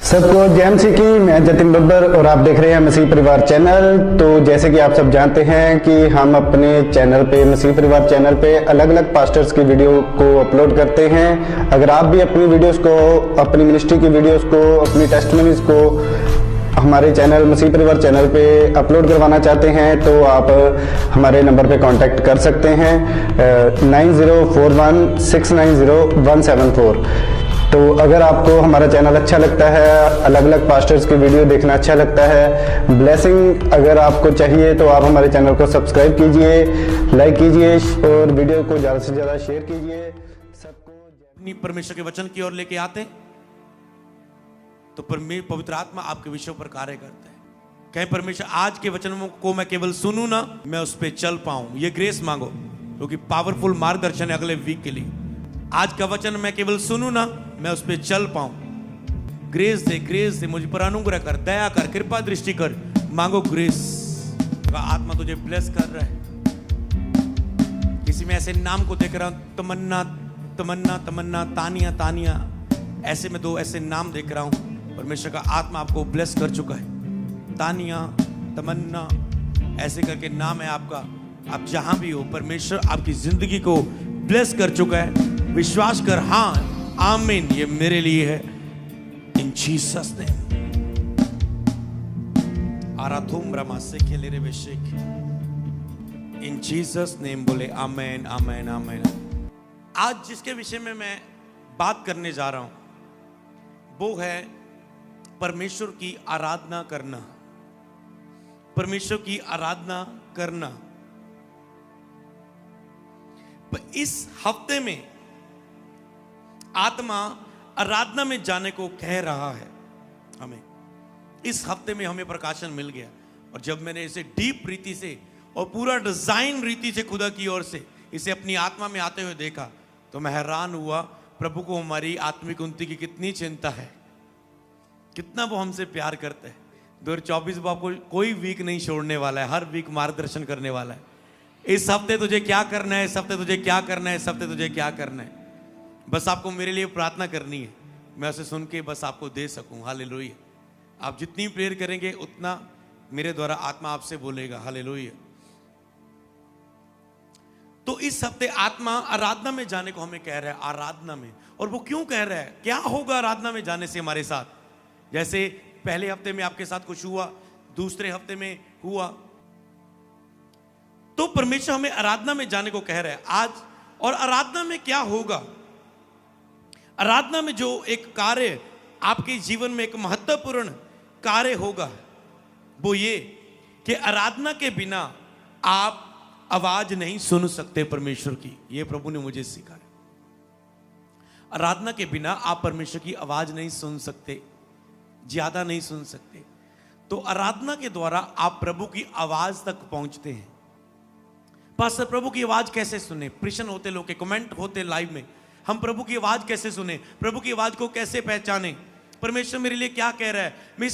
सबको जय मसीह की। मैं जतिन बब्बर और आप देख रहे हैं मसीह परिवार चैनल। तो जैसे कि आप सब जानते हैं कि हम अपने चैनल पे, मसीह परिवार चैनल पे अलग अलग पास्टर्स की वीडियो को अपलोड करते हैं। अगर आप भी अपनी वीडियोस को, अपनी मिनिस्ट्री की वीडियोस को, अपनी टेस्टिमनीज को हमारे चैनल मसीह परिवार चैनल पे अपलोड करवाना चाहते हैं तो आप हमारे नंबर पे कांटेक्ट कर सकते हैं 9041690174। तो अगर आपको हमारा चैनल अच्छा लगता है, अलग अलग पास्टर्स की वीडियो देखना अच्छा लगता है, ब्लेसिंग अगर आपको चाहिए तो आप हमारे चैनल को सब्सक्राइब कीजिए, लाइक कीजिए और वीडियो को ज़्यादा से ज़्यादा शेयर कीजिए। सबको अपनी परमेश्वर के वचन की ओर लेके आते हैं तो पवित्र आत्मा आपके विषयों पर कार्य करता है। कहें परमेश्वर आज के वचन को मैं केवल सुनूं ना, मैं उस पर चल पाऊं। ये ग्रेस मांगो क्योंकि पावरफुल मार्गदर्शन है अगले वीक के लिए। आज का वचन मैं केवल सुनूं ना, मैं उस पर चल पाऊं। ग्रेस दे मुझ पर अनुग्रह कर, दया कर, कृपा दृष्टि कर। मांगो ग्रेस का आत्मा तुझे ब्लेस कर रहा है। किसी में ऐसे नाम को देख रहा हूं, तमन्ना तमन्ना तमन्ना, तानिया तानिया, ऐसे में दो ऐसे नाम देख रहा हूं। परमेश्वर का आत्मा आपको ब्लेस कर चुका है। तानिया, तमन्ना, ऐसे करके नाम है आपका। आप जहां भी हो परमेश्वर आपकी जिंदगी को ब्लेस कर चुका है। विश्वास कर, हाँ आमीन, ये मेरे लिए है। In Jesus name. आराधुम रमा से खेले रे बेशेक। इन जीसस नेम बोले आमीन आमीन आमीन। आज जिसके विषय में मैं बात करने जा रहा हूं वो है परमेश्वर की आराधना करना। परमेश्वर की आराधना करना। इस हफ्ते में आत्मा आराधना में जाने को कह रहा है हमें। इस हफ्ते में हमें प्रकाशन मिल गया और जब मैंने इसे डीप रीति से और पूरा डिजाइन रीति से खुदा की ओर से इसे अपनी आत्मा में आते हुए देखा तो मैं हैरान हुआ प्रभु को हमारी आत्मिक उन्नति की कितनी चिंता है, कितना वो हमसे प्यार करता है। 2024 वो आपको कोई वीक नहीं छोड़ने वाला है, हर वीक मार्गदर्शन करने वाला है। इस हफ्ते तुझे क्या करना है, इस हफ्ते तुझे क्या करना है, इस हफ्ते तुझे क्या करना है। बस आपको मेरे लिए प्रार्थना करनी है, मैं उसे सुन के बस आपको दे सकूं। हालेलुया। आप जितनी प्रेयर करेंगे उतना मेरे द्वारा आत्मा आपसे बोलेगा। हालेलुया। तो इस हफ्ते आत्मा आराधना में जाने को हमें कह रहा है। आराधना में, और वो क्यों कह रहा है, क्या होगा आराधना में जाने से हमारे साथ। जैसे पहले हफ्ते में आपके साथ कुछ हुआ, दूसरे हफ्ते में हुआ, तो परमेश्वर हमें आराधना में जाने को कह रहा है आज। और आराधना में क्या होगा, आराधना में जो एक कार्य आपके जीवन में एक महत्वपूर्ण कार्य होगा वो ये कि आराधना के बिना आप आवाज नहीं सुन सकते परमेश्वर की। ये प्रभु ने मुझे सिखाया। आराधना के बिना आप परमेश्वर की आवाज नहीं सुन सकते, ज्यादा नहीं सुन सकते। तो आराधना के द्वारा आप प्रभु की आवाज तक पहुंचते हैं। पास्टर प्रभु की आवाज कैसे सुने, प्रश्न होते लोग के, कमेंट होते लाइव में, हम प्रभु की आवाज कैसे सुने, प्रभु की आवाज को कैसे पहचाने, परमेश्वर मेरे लिए क्या कह रहा है। मैं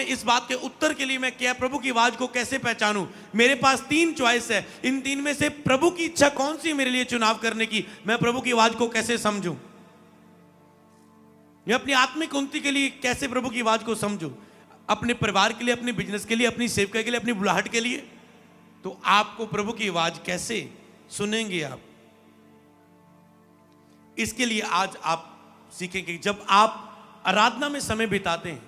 इस बात के उत्तर के लिए मैं क्या प्रभु की आवाज को कैसे पहचानूं। मेरे पास 3 चॉइस है, इन 3 में से प्रभु की इच्छा कौन सी मेरे लिए चुनाव करने की, मैं प्रभु की आवाज को कैसे समझूं। मैं अपनी आत्मिक उन्नति के लिए कैसे प्रभु की आवाज को समझूं, अपने परिवार के लिए, अपने बिजनेस के लिए, अपनी सेवकाई के लिए, अपनी बुलाहट के लिए। तो आपको प्रभु की आवाज कैसे सुनेंगे आप, इसके लिए आज आप सीखेंगे। जब आप आराधना में समय बिताते हैं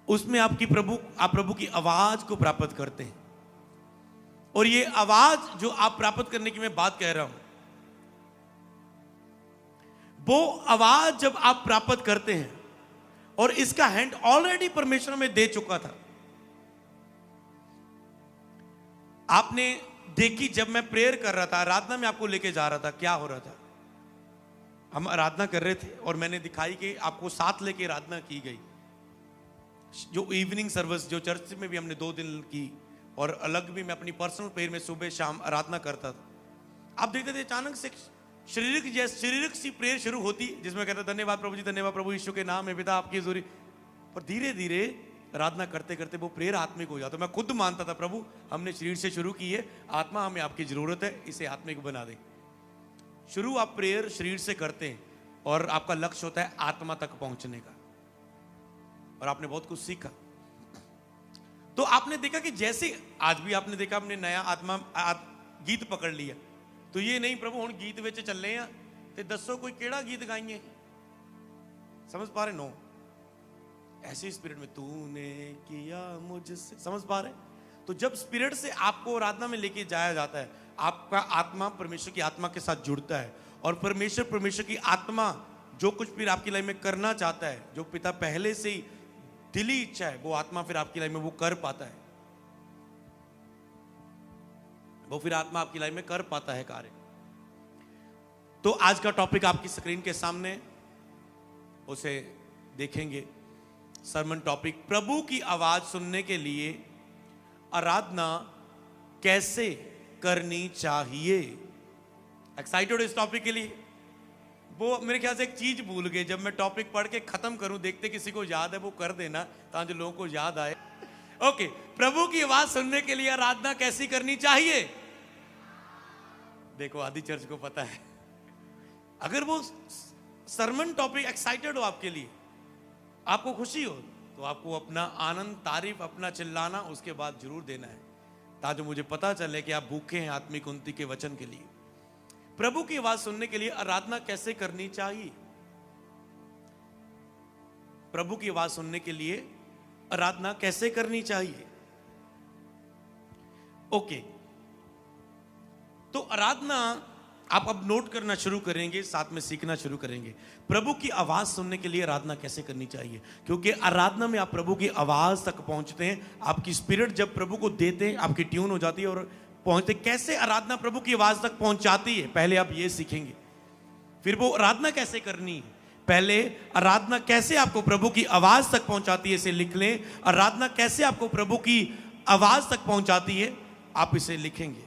उसमें आप प्रभु की आवाज को प्राप्त करते हैं। और ये आवाज जो आप प्राप्त करने की मैं बात कह रहा हूं, वो आवाज जब आप प्राप्त करते हैं और इसका हैंड ऑलरेडी परमेश्वर में दे चुका था। आपने देखी, जब मैं प्रेयर कर रहा था, आराधना में आपको लेके जा रहा था, क्या हो रहा था, हम आराधना कर रहे थे और मैंने दिखाई कि आपको साथ लेके आराधना की गई। जो इवनिंग सर्विस जो चर्च में भी हमने 2 दिन की और अलग भी मैं अपनी पर्सनल प्रेयर में सुबह शाम आराधना करता था। आप देखते थे अचानक से शारीरिक सी प्रेयर शुरू होती जिसमें कहता धन्यवाद प्रभु जी, धन्यवाद प्रभु यीशु के नाम में पिता आपकी हजूरी। पर धीरे धीरे आराधना करते करते वो प्रेयर आत्मिक हो जाता। मैं खुद मानता था प्रभु हमने शरीर से शुरू की है, आत्मा हमें आपकी जरूरत है, इसे आत्मिक बना दे। शुरू आप प्रेयर शरीर से करते हैं और आपका लक्ष्य होता है आत्मा तक पहुंचने का। और आपने बहुत कुछ सीखा। तो आपने देखा कि जैसे आज भी आपने देखा, आपने नया गीत पकड़ लिया, तो ये नहीं प्रभु हुण गीत विच चले आ ते दसो कोई केड़ा गीत गाइए, समझ पा रहे? नो, ऐसे स्पिरिट में तूने किया मुझसे, समझ पा रहे? तो जब स्पिरिट से आपको आराधना में लेके जाया जाता है, आपका आत्मा परमेश्वर की आत्मा के साथ जुड़ता है, और परमेश्वर की आत्मा जो कुछ फिर आपकी लाइफ में करना चाहता है, जो पिता पहले से ही दिली इच्छा है, वो आत्मा फिर आपकी लाइफ में वो कर पाता है, वो फिर आत्मा आपकी लाइफ में कर पाता है कार्य। तो आज का टॉपिक आपकी स्क्रीन के सामने, उसे देखेंगे। सरमन टॉपिक, प्रभु की आवाज सुनने के लिए आराधना कैसे करनी चाहिए। एक्साइटेड इस टॉपिक के लिए? वो मेरे ख्याल से एक चीज भूल गए, जब मैं टॉपिक पढ़ के खत्म करूं, देखते किसी को याद है वो कर देना, ताकि लोगों को याद आए। ओके, प्रभु की आवाज सुनने के लिए आराधना कैसी करनी चाहिए? देखो आधी चर्च को पता है। अगर वो सरमन टॉपिक एक्साइटेड हो आपके लिए, आपको खुशी हो, तो आपको अपना आनंद, तारीफ, अपना चिल्लाना उसके बाद जरूर देना है, ताकि मुझे पता चले कि आप भूखे हैं आत्मिक उन्नति के वचन के लिए। प्रभु की आवाज सुनने के लिए आराधना कैसे करनी चाहिए? प्रभु की आवाज सुनने के लिए आराधना कैसे करनी चाहिए? ओके, तो आराधना आप अब नोट करना शुरू करेंगे, साथ में सीखना शुरू करेंगे। प्रभु की आवाज सुनने के लिए आराधना कैसे करनी चाहिए, क्योंकि आराधना में आप प्रभु की आवाज तक पहुंचते हैं। आपकी स्पिरिट जब प्रभु को देते हैं, आपकी ट्यून हो जाती है और पहुंचते। कैसे आराधना प्रभु की आवाज तक पहुंचाती है, पहले आप ये सीखेंगे। फिर वो आराधना कैसे करनी है, पहले आराधना कैसे आपको प्रभु की आवाज तक पहुंचाती है, इसे लिख लें। आराधना कैसे आपको प्रभु की आवाज तक पहुंचाती है, आप इसे लिखेंगे।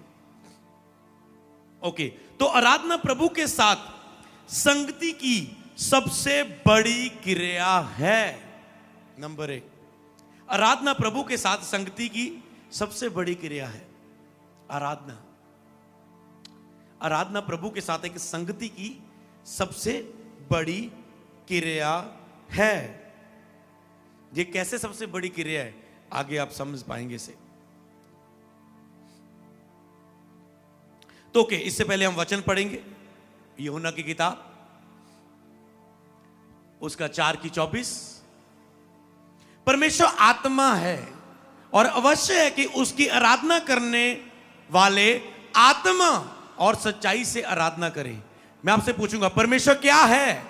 ओके, तो आराधना प्रभु के साथ संगति की सबसे बड़ी क्रिया है। नंबर 1, आराधना प्रभु के साथ संगति की सबसे बड़ी क्रिया है। आराधना प्रभु के साथ एक संगति की सबसे बड़ी क्रिया है। ये कैसे सबसे बड़ी क्रिया है, आगे आप समझ पाएंगे इसे। तो ओके, इससे पहले हम वचन पढ़ेंगे। यूहन्ना की किताब, उसका 4:24। परमेश्वर आत्मा है और अवश्य है कि उसकी आराधना करने वाले आत्मा और सच्चाई से आराधना करें। मैं आपसे पूछूंगा, परमेश्वर क्या है?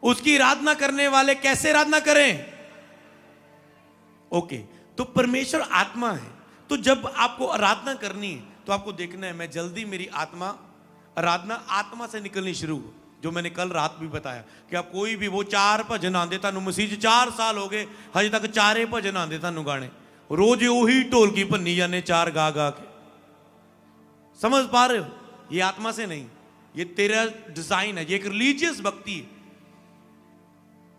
उसकी आराधना करने वाले कैसे आराधना करें? ओके, तो परमेश्वर आत्मा है। तो जब आपको आराधना करनी है, तो आपको देखना है, मैं जल्दी मेरी आराधना आत्मा से निकलनी शुरू हो। जो मैंने कल रात भी बताया कि आप कोई भी, वो 4 भजन आंदे तानू मसीह 4 साल हो गए, हजे तक 4 भजन आंदे तानू गाने, रोज उही ढोलकी भन्नी जाने 4 गा गा के। समझ पा रहे हो? ये आत्मा से नहीं, ये तेरा डिजाइन है, ये एक रिलीजियस भक्ति है।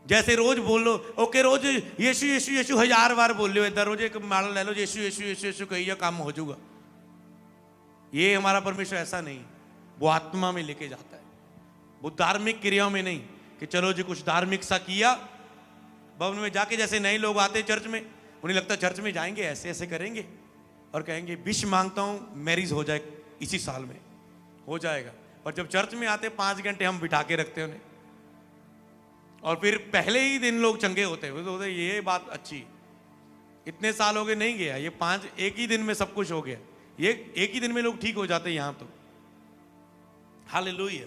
जैसे रोज बोल लो, ओके रोज यीशु यीशु यीशु 1000 बार बोल लो, इधर रोज एक माला ले लो, यीशु यीशु यीशु यीशु कहिए, काम हो जाऊगा। ये हमारा परमेश्वर ऐसा नहीं, वो आत्मा में लेके जाता है। वो धार्मिक क्रियाओं में नहीं कि चलो जी कुछ धार्मिक सा किया, भवन में जाके, जैसे नए लोग आते चर्च में, उन्हें लगता चर्च में जाएंगे ऐसे ऐसे करेंगे और कहेंगे विश मांगता हूं मैरिज हो जाए इसी साल में, हो जाएगा। और जब चर्च में आते 5 घंटे हम बिठा के रखते उन्हें, और फिर पहले ही दिन लोग चंगे होते हैं, तो ये बात अच्छी, इतने साल हो गए नहीं गया, ये 5 एक ही दिन में सब कुछ हो गया, ये एक ही दिन में लोग ठीक हो जाते हैं। यहां तो हालेलुया।